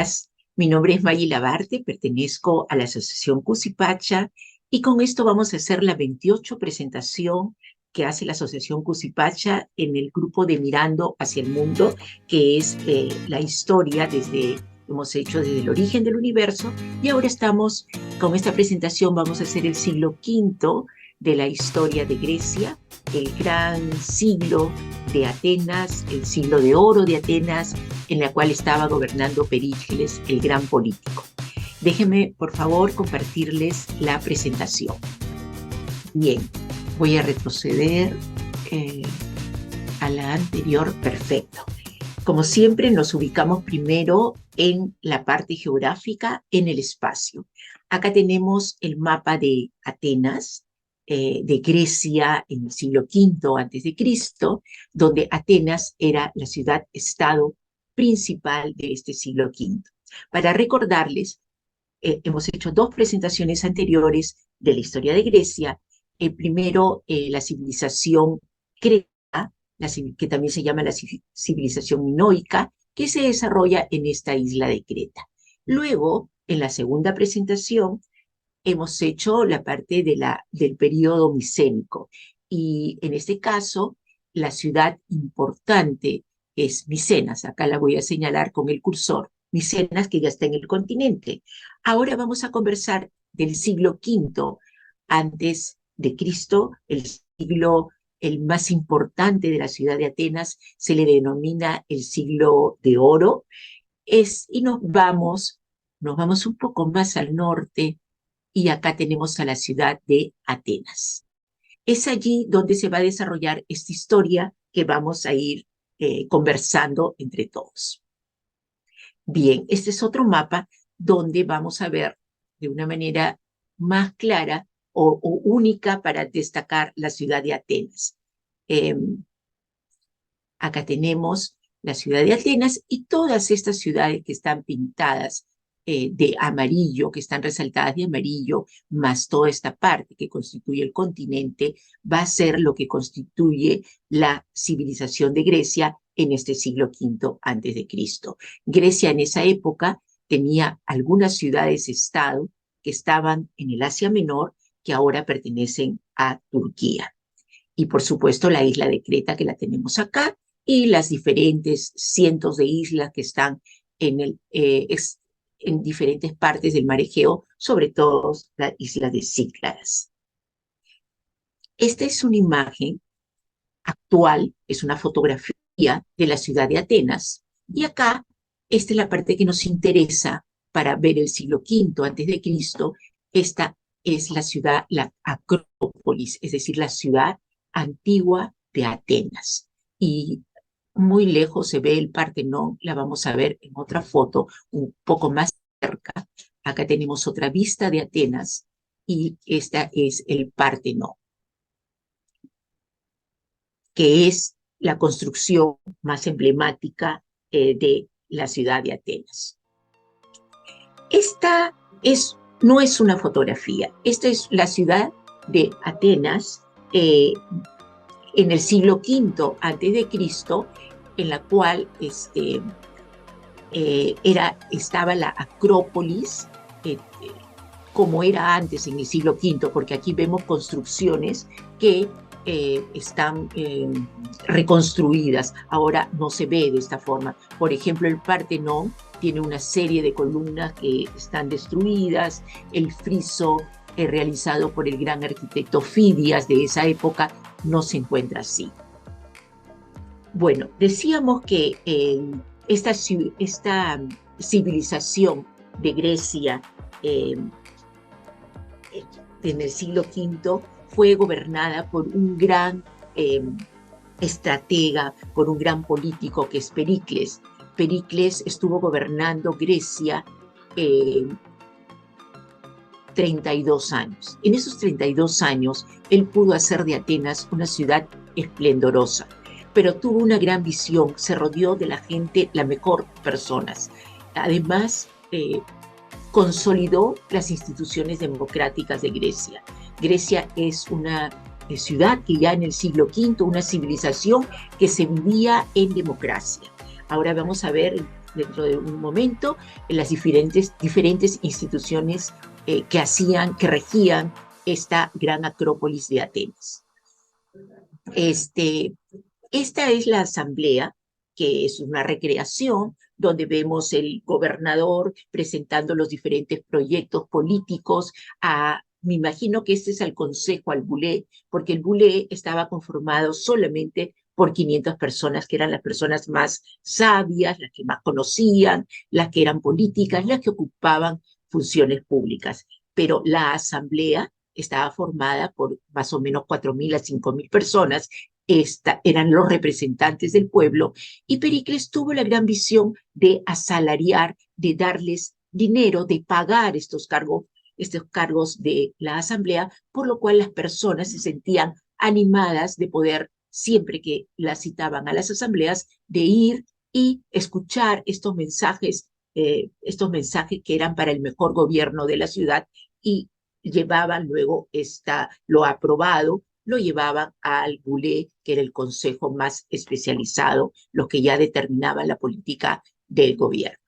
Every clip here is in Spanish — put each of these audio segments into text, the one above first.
días, mi nombre es Maggie Labarte, pertenezco a la Asociación Cusipacha y con esto vamos a hacer la 28 presentación que hace la Asociación Cusipacha en el grupo de Mirando hacia el Mundo, que es la historia hemos hecho desde el origen del universo y ahora estamos con esta presentación, vamos a hacer el siglo V de la historia de Grecia, el gran siglo de Atenas, el siglo de oro de Atenas, en la cual estaba gobernando Pericles, el gran político. Déjenme, por favor, compartirles la presentación. Bien, voy a retroceder a la anterior. Perfecto. Como siempre, nos ubicamos primero en la parte geográfica, en el espacio. Acá tenemos el mapa de Atenas, de Grecia en el siglo V a.C., donde Atenas era la ciudad-estado principal de este siglo V. Para recordarles, hemos hecho dos presentaciones anteriores de la historia de Grecia. El primero, la civilización creta, que también se llama la civilización minoica, que se desarrolla en esta isla de Creta. Luego, en la segunda presentación, hemos hecho la parte del periodo micénico. Y en este caso, la ciudad importante es Micenas. Acá la voy a señalar con el cursor. Micenas, que ya está en el continente. Ahora vamos a conversar del siglo V antes de Cristo, el más importante de la ciudad de Atenas, se le denomina el siglo de oro, y nos vamos un poco más al norte, y acá tenemos a la ciudad de Atenas. Es allí donde se va a desarrollar esta historia que vamos a ir conversando entre todos. Bien, este es otro mapa donde vamos a ver de una manera más clara o única para destacar la ciudad de Atenas. Acá tenemos la ciudad de Atenas y todas estas ciudades que están pintadas de amarillo, que están resaltadas de amarillo, más toda esta parte que constituye el continente, va a ser lo que constituye la civilización de Grecia en este siglo V a.C. Grecia en esa época tenía algunas ciudades-estado que estaban en el Asia Menor, que ahora pertenecen a Turquía. Y por supuesto la isla de Creta, que la tenemos acá, y las diferentes cientos de islas que están en diferentes partes del mar Egeo, sobre todo la isla de Cícladas. Esta es una imagen actual, es una fotografía de la ciudad de Atenas, y acá esta es la parte que nos interesa para ver el siglo V a.C. Esta es la ciudad, la Acrópolis, es decir, la ciudad antigua de Atenas. Y muy lejos se ve el Partenón, la vamos a ver en otra foto, un poco más cerca. Acá tenemos otra vista de Atenas y esta es el Partenón, que es la construcción más emblemática de la ciudad de Atenas. Esta no es una fotografía, esta es la ciudad de Atenas en el siglo V a.C., en la cual estaba la Acrópolis, como era antes en el siglo V, porque aquí vemos construcciones que están reconstruidas. Ahora no se ve de esta forma. Por ejemplo, el Partenón tiene una serie de columnas que están destruidas, el friso realizado por el gran arquitecto Fidias de esa época no se encuentra así. Bueno, decíamos que esta civilización de Grecia en el siglo V fue gobernada por un gran estratega, por un gran político que es Pericles. Pericles estuvo gobernando Grecia 32 años. En esos 32 años, él pudo hacer de Atenas una ciudad esplendorosa, pero tuvo una gran visión, se rodeó de la gente, la mejor personas. Además, consolidó las instituciones democráticas de Grecia. Grecia es una ciudad que ya en el siglo V, una civilización que se vivía en democracia. Ahora vamos a ver dentro de un momento, en las diferentes instituciones que regían esta gran acrópolis de Atenas. Esta es la asamblea, que es una recreación donde vemos el gobernador presentando los diferentes proyectos políticos me imagino que este es al consejo, al bulé, porque el bulé estaba conformado solamente por 500 personas, que eran las personas más sabias, las que más conocían, las que eran políticas, las que ocupaban funciones públicas. Pero la asamblea estaba formada por más o menos 4.000 a 5.000 personas. Eran los representantes del pueblo, y Pericles tuvo la gran visión de asalariar, de darles dinero, de pagar estos cargos de la asamblea, por lo cual las personas se sentían animadas de poder, siempre que las citaban a las asambleas, de ir y escuchar estos mensajes que eran para el mejor gobierno de la ciudad, y llevaban luego lo aprobado, lo llevaban al bulé, que era el consejo más especializado, los que ya determinaban la política del gobierno.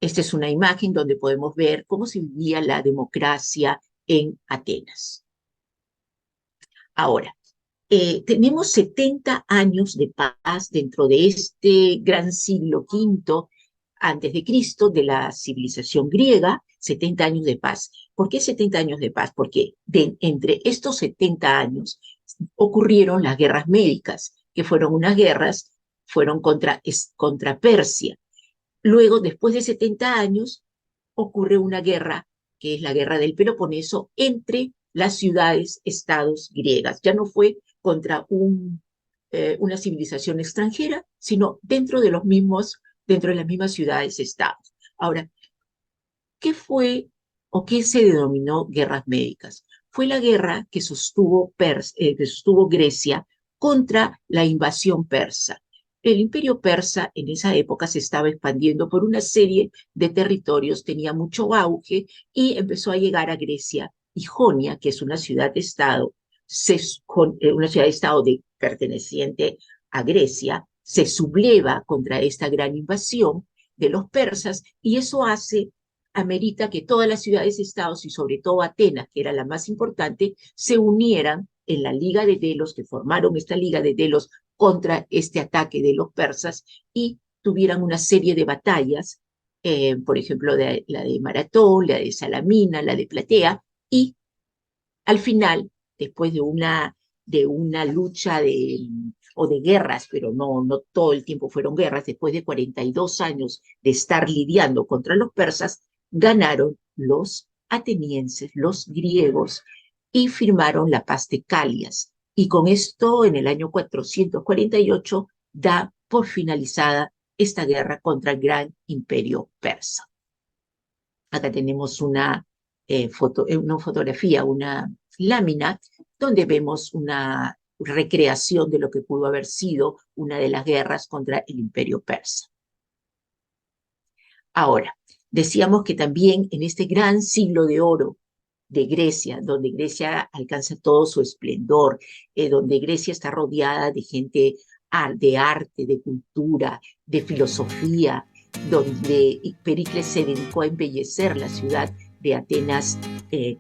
Esta es una imagen donde podemos ver cómo se vivía la democracia en Atenas. Ahora, tenemos 70 años de paz dentro de este gran siglo V antes de Cristo, de la civilización griega. 70 años de paz. ¿Por qué 70 años de paz? Porque entre estos 70 años ocurrieron las guerras médicas, que fueron contra Persia. Luego, después de 70 años, ocurre una guerra, que es la guerra del Peloponeso, entre las ciudades-estados griegas. Ya no fue contra una civilización extranjera, sino dentro de las mismas ciudades-estados. Ahora, ¿qué fue o qué se denominó guerras médicas? Fue la guerra que sostuvo Grecia contra la invasión persa. El imperio persa en esa época se estaba expandiendo por una serie de territorios, tenía mucho auge y empezó a llegar a Grecia, y Jonia, que es una ciudad-estado, perteneciente a Grecia, se subleva contra esta gran invasión de los persas, y eso amerita que todas las ciudades-estados, y sobre todo Atenas, que era la más importante, se unieran en la Liga de Delos, que formaron esta Liga de Delos contra este ataque de los persas, y tuvieran una serie de batallas, por ejemplo, la de Maratón, la de Salamina, la de Platea, y al final, después de una lucha o de guerras, pero no todo el tiempo fueron guerras, después de 42 años de estar lidiando contra los persas, ganaron los atenienses, los griegos, y firmaron la paz de Calias. Y con esto, en el año 448, da por finalizada esta guerra contra el gran imperio persa. Acá tenemos una fotografía, una lámina, donde vemos una recreación de lo que pudo haber sido una de las guerras contra el imperio persa. Ahora, decíamos que también en este gran siglo de oro de Grecia, donde Grecia alcanza todo su esplendor, donde Grecia está rodeada de gente de arte, de cultura, de filosofía, donde Pericles se dedicó a embellecer la ciudad de Atenas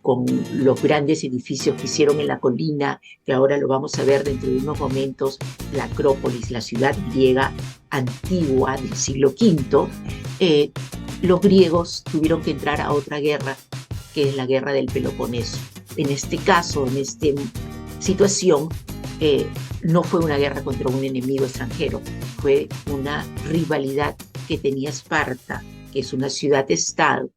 con los grandes edificios que hicieron en la colina, que ahora lo vamos a ver dentro de unos momentos, la Acrópolis, la ciudad griega antigua del siglo V. Los griegos tuvieron que entrar a otra guerra, que es la guerra del Peloponeso. En este caso, en esta situación, no fue una guerra contra un enemigo extranjero, fue una rivalidad que tenía Esparta, que es una ciudad-estado,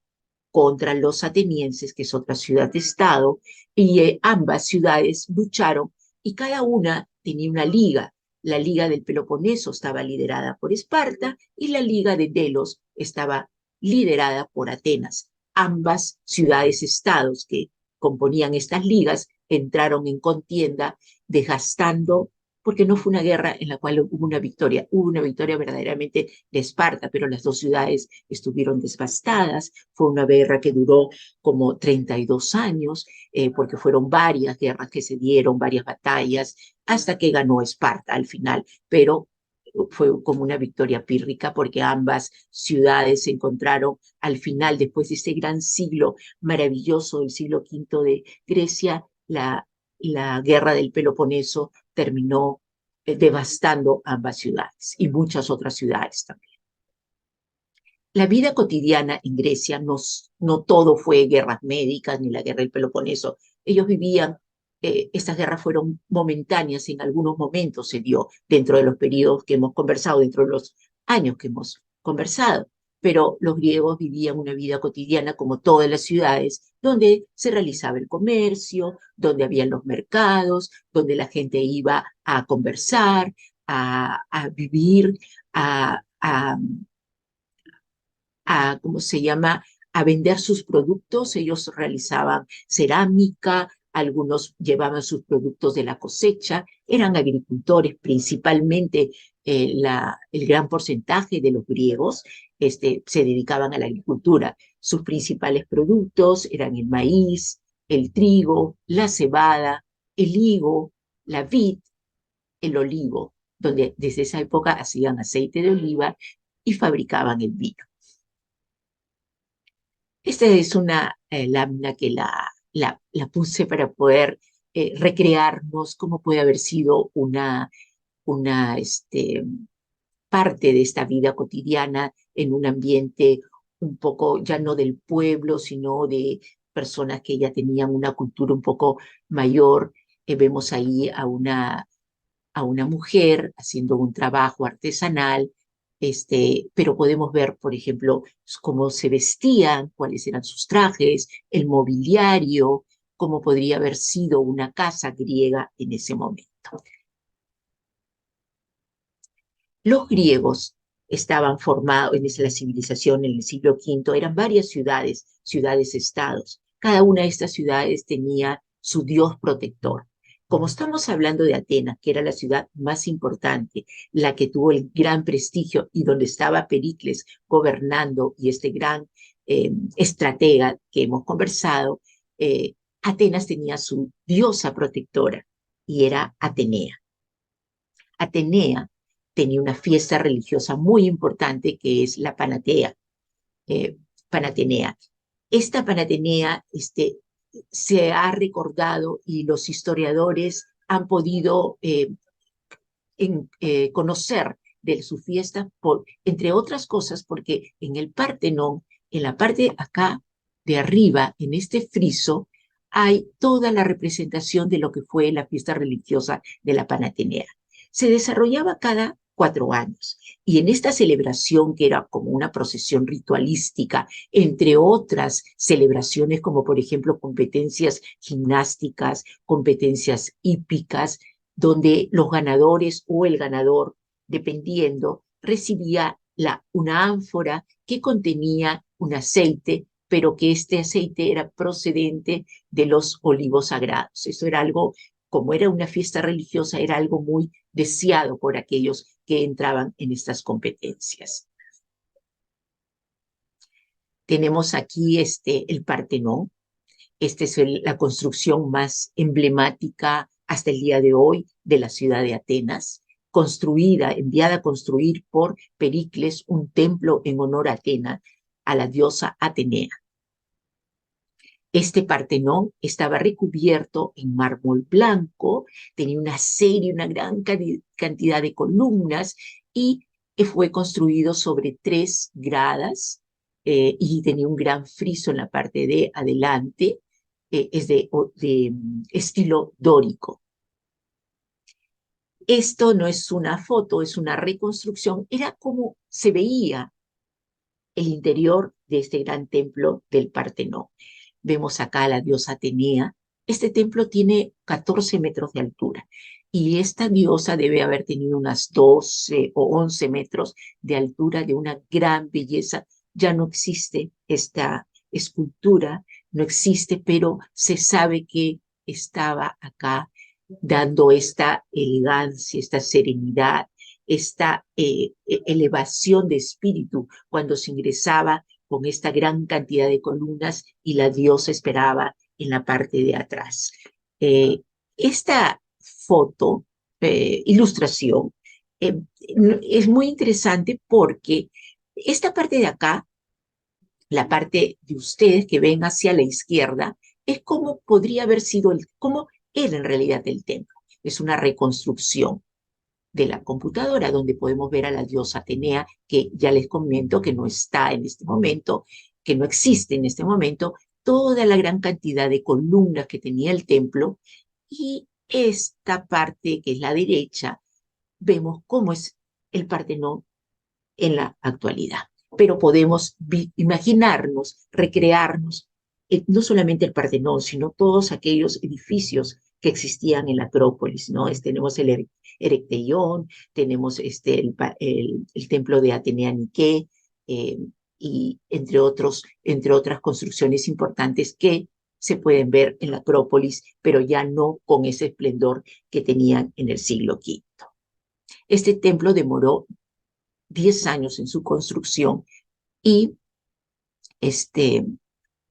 contra los atenienses, que es otra ciudad-estado, y ambas ciudades lucharon, y cada una tenía una liga. La Liga del Peloponeso estaba liderada por Esparta, y la Liga de Delos estaba liderada por Atenas. Ambas ciudades-estados que componían estas ligas entraron en contienda, desgastando, porque no fue una guerra en la cual hubo una victoria verdaderamente de Esparta, pero las dos ciudades estuvieron devastadas. Fue una guerra que duró como 32 años, porque fueron varias guerras que se dieron, varias batallas, hasta que ganó Esparta al final, pero fue como una victoria pírrica porque ambas ciudades se encontraron al final, después de este gran siglo maravilloso, el siglo V de Grecia, la guerra del Peloponeso terminó devastando ambas ciudades y muchas otras ciudades también. La vida cotidiana en Grecia no todo fue guerras médicas ni la guerra del Peloponeso. Ellos vivían, estas guerras fueron momentáneas, en algunos momentos se dio dentro de los periodos que hemos conversado, dentro de los años que hemos conversado. Pero los griegos vivían una vida cotidiana como todas las ciudades, donde se realizaba el comercio, donde habían los mercados, donde la gente iba a conversar, a vivir, a ¿cómo se llama?, a vender sus productos. Ellos realizaban cerámica, algunos llevaban sus productos de la cosecha, eran agricultores principalmente. El gran porcentaje de los griegos se dedicaban a la agricultura. Sus principales productos eran el maíz, el trigo, la cebada, el higo, la vid, el olivo, donde desde esa época hacían aceite de oliva y fabricaban el vino. Esta es una lámina que la puse para poder recrearnos cómo puede haber sido una parte de esta vida cotidiana en un ambiente un poco ya no del pueblo, sino de personas que ya tenían una cultura un poco mayor. Vemos ahí a una mujer haciendo un trabajo artesanal, pero podemos ver, por ejemplo, cómo se vestían, cuáles eran sus trajes, el mobiliario, cómo podría haber sido una casa griega en ese momento. Los griegos estaban formados en la civilización en el siglo V, eran varias ciudades, ciudades-estados. Cada una de estas ciudades tenía su dios protector. Como estamos hablando de Atenas, que era la ciudad más importante, la que tuvo el gran prestigio y donde estaba Pericles gobernando y este gran estratega que hemos conversado, Atenas tenía su diosa protectora y era Atenea. Atenea tenía una fiesta religiosa muy importante que es la Panatea, Panatenea. Esta Panatenea se ha recordado y los historiadores han podido conocer de su fiesta, entre otras cosas, porque en el Partenón, en la parte acá de arriba, en este friso, hay toda la representación de lo que fue la fiesta religiosa de la Panatenea. Se desarrollaba cada 4 años y en esta celebración, que era como una procesión ritualística, entre otras celebraciones como por ejemplo competencias gimnásticas, competencias hípicas, donde los ganadores o el ganador, dependiendo, recibía una ánfora que contenía un aceite, pero que este aceite era procedente de los olivos sagrados. Eso era algo, como era una fiesta religiosa, era algo muy deseado por aquellos que entraban en estas competencias. Tenemos aquí el Partenón. Esta es la construcción más emblemática hasta el día de hoy de la ciudad de Atenas, enviada a construir por Pericles, un templo en honor a Atena, a la diosa Atenea. Este Partenón estaba recubierto en mármol blanco, tenía una gran cantidad de columnas y fue construido sobre 3 gradas y tenía un gran friso en la parte de adelante. Es de estilo dórico. Esto no es una foto, es una reconstrucción. Era como se veía el interior de este gran templo del Partenón. Vemos acá a la diosa Atenea. Este templo tiene 14 metros de altura y esta diosa debe haber tenido unas 12 o 11 metros de altura, de una gran belleza. Ya no existe esta escultura, no existe, pero se sabe que estaba acá dando esta elegancia, esta serenidad, esta elevación de espíritu cuando se ingresaba con esta gran cantidad de columnas y la diosa esperaba en la parte de atrás. Esta foto, ilustración, Es muy interesante porque esta parte de acá, la parte de ustedes que ven hacia la izquierda, es cómo podría haber sido, cómo era en realidad el templo. Es una reconstrucción de la computadora, donde podemos ver a la diosa Atenea, que ya les comento que no está en este momento, que no existe en este momento, toda la gran cantidad de columnas que tenía el templo, y esta parte que es la derecha, vemos cómo es el Partenón en la actualidad. Pero podemos imaginarnos, recrearnos, no solamente el Partenón, sino todos aquellos edificios que existían en la Acrópolis, ¿no? Tenemos el Erecteión, tenemos el templo de Atenea Nike, y entre otras construcciones importantes que se pueden ver en la Acrópolis, pero ya no con ese esplendor que tenían en el siglo V. Este templo demoró 10 años en su construcción y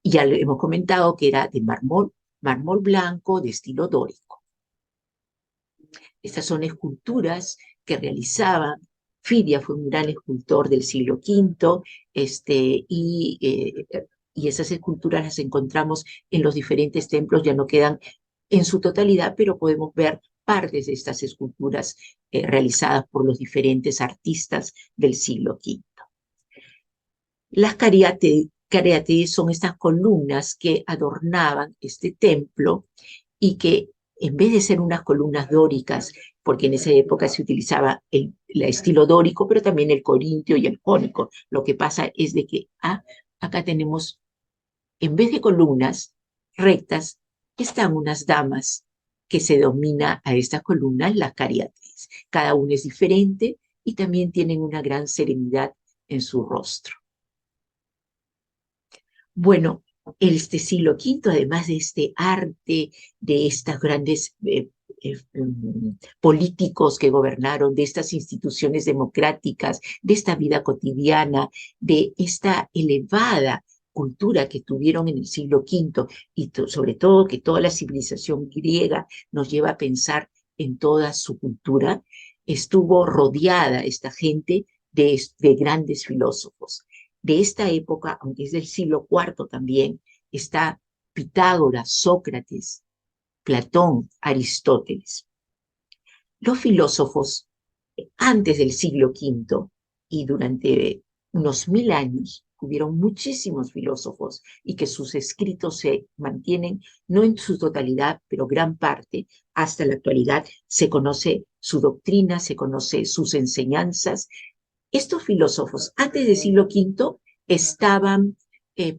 ya le hemos comentado que era de mármol blanco de estilo dórico. Estas son esculturas que realizaban. Fidia fue un gran escultor del siglo V, y esas esculturas las encontramos en los diferentes templos, ya no quedan en su totalidad, pero podemos ver partes de estas esculturas realizadas por los diferentes artistas del siglo V. Las cariátides son estas columnas que adornaban este templo y que en vez de ser unas columnas dóricas, porque en esa época se utilizaba el estilo dórico, pero también el corintio y el jónico, lo que pasa es de que acá tenemos, en vez de columnas rectas, están unas damas que se domina a estas columnas las cariátides. Cada una es diferente y también tienen una gran serenidad en su rostro. Bueno, este siglo V, además de este arte, de estos grandes políticos que gobernaron, de estas instituciones democráticas, de esta vida cotidiana, de esta elevada cultura que tuvieron en el siglo V, y sobre todo que toda la civilización griega nos lleva a pensar en toda su cultura, estuvo rodeada esta gente de grandes filósofos. De esta época, aunque es del siglo IV también, está Pitágoras, Sócrates, Platón, Aristóteles. Los filósofos, antes del siglo V y durante unos 1000 años, hubieron muchísimos filósofos y que sus escritos se mantienen, no en su totalidad, pero gran parte, hasta la actualidad. Se conoce su doctrina, se conoce sus enseñanzas. Estos filósofos, antes del siglo V, estaban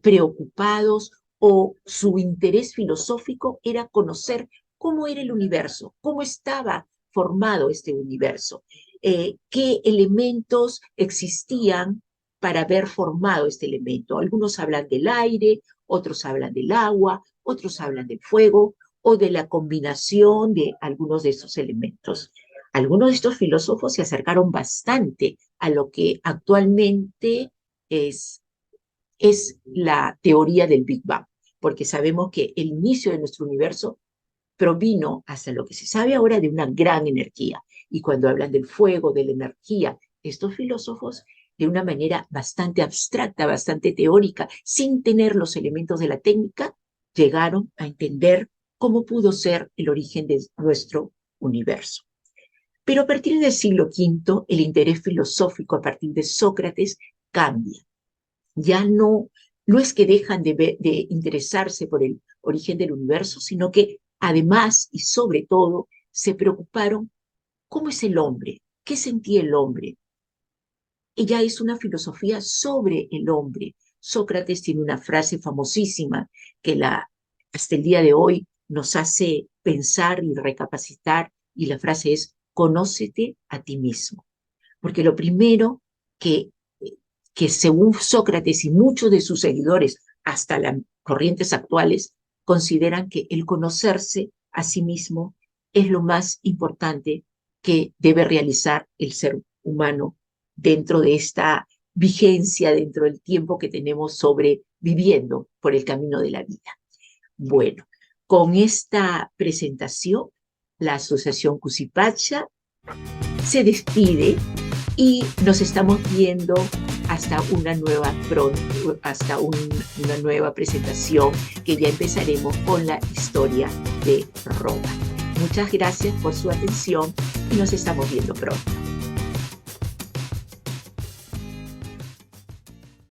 preocupados, o su interés filosófico era conocer cómo era el universo, cómo estaba formado este universo, qué elementos existían para haber formado este elemento. Algunos hablan del aire, otros hablan del agua, otros hablan del fuego o de la combinación de algunos de esos elementos. Algunos de estos filósofos se acercaron bastante a lo que actualmente es la teoría del Big Bang, porque sabemos que el inicio de nuestro universo provino, hasta lo que se sabe ahora, de una gran energía. Y cuando hablan del fuego, de la energía, estos filósofos, de una manera bastante abstracta, bastante teórica, sin tener los elementos de la técnica, llegaron a entender cómo pudo ser el origen de nuestro universo. Pero a partir del siglo V, el interés filosófico a partir de Sócrates cambia. Ya no es que dejan de interesarse por el origen del universo, sino que además y sobre todo se preocuparon cómo es el hombre, qué sentía el hombre. Ella es una filosofía sobre el hombre. Sócrates tiene una frase famosísima que hasta el día de hoy nos hace pensar y recapacitar, y la frase es: conócete a ti mismo. Porque lo primero que según Sócrates y muchos de sus seguidores, hasta las corrientes actuales, consideran que el conocerse a sí mismo es lo más importante que debe realizar el ser humano dentro de esta vigencia, dentro del tiempo que tenemos sobreviviendo por el camino de la vida. Bueno, con esta presentación, la Asociación Cusipacha se despide y nos estamos viendo hasta una nueva presentación que ya empezaremos con la historia de Roma. Muchas gracias por su atención y nos estamos viendo pronto.